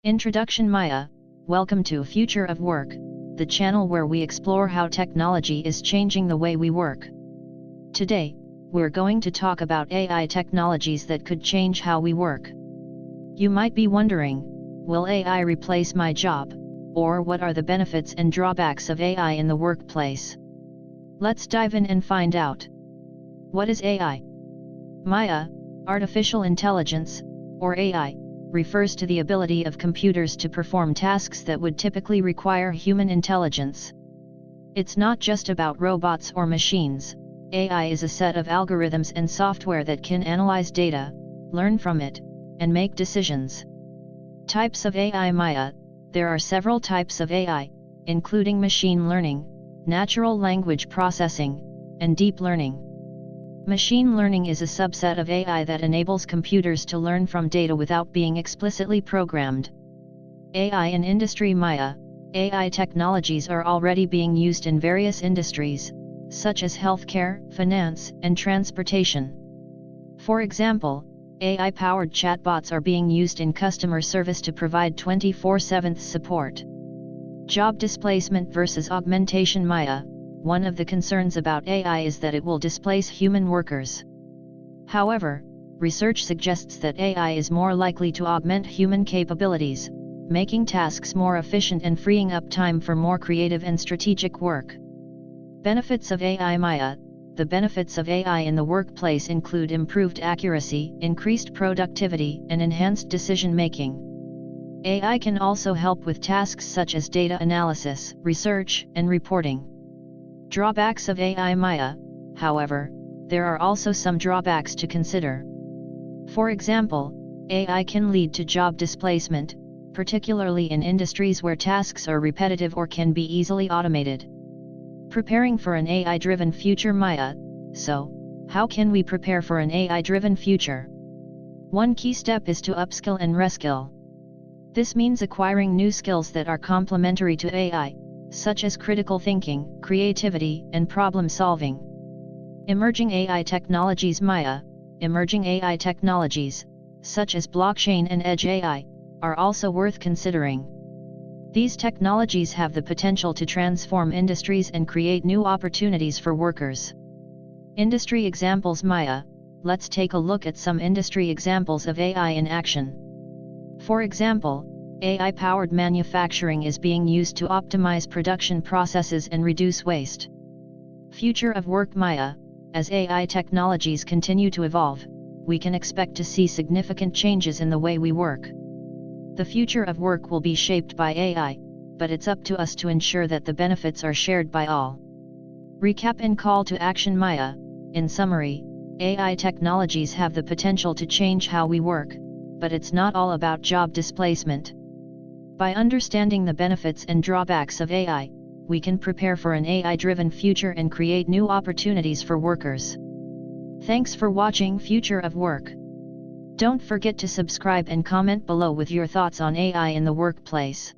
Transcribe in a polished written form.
Introduction Maya, welcome to Future of Work, the channel where we explore how technology is changing the way we work. Today, we're going to talk about AI technologies that could change how we work. You might be wondering, will AI replace my job, or what are the benefits and drawbacks of AI in the workplace? Let's dive in and find out. What is AI? Maya, artificial intelligence, or AI, refers to the ability of computers to perform tasks that would typically require human intelligence. It's not just about robots or machines. AI is a set of algorithms and software that can analyze data, learn from it, and make decisions. Types of AI Maya. There are several types of AI, including machine learning, natural language processing, and deep learning. Machine learning is a subset of AI that enables computers to learn from data without being explicitly programmed. AI in industry Maya. AI technologies are already being used in various industries, such as healthcare, finance, and transportation. For example, AI-powered chatbots are being used in customer service to provide 24/7 support. Job displacement versus augmentation Maya. One of the concerns about AI is that it will displace human workers. However, research suggests that AI is more likely to augment human capabilities, making tasks more efficient and freeing up time for more creative and strategic work. Benefits of AI Maya. The benefits of AI in the workplace include improved accuracy, increased productivity, and enhanced decision-making. AI can also help with tasks such as data analysis, research, and reporting. Drawbacks of AI Maya. However, there are also some drawbacks to consider. For example, AI can lead to job displacement, particularly in industries where tasks are repetitive or can be easily automated. Preparing for an AI-driven future Maya. So, how can we prepare for an AI-driven future? One key step is to upskill and reskill. This means acquiring new skills that are complementary to AI, such as critical thinking, creativity, and problem solving. Emerging AI technologies Maya. Emerging AI technologies, such as blockchain and edge AI, are also worth considering. These technologies have the potential to transform industries and create new opportunities for workers. Industry examples Maya. Let's take a look at some industry examples of AI in action. For example, AI-powered manufacturing is being used to optimize production processes and reduce waste. Future of work Maya. As AI technologies continue to evolve, we can expect to see significant changes in the way we work. The future of work will be shaped by AI, but it's up to us to ensure that the benefits are shared by all. Recap and call to action Maya. In summary, AI technologies have the potential to change how we work, but it's not all about job displacement. By understanding the benefits and drawbacks of AI, we can prepare for an AI-driven future and create new opportunities for workers. Thanks for watching Future of Work. Don't forget to subscribe and comment below with your thoughts on AI in the workplace.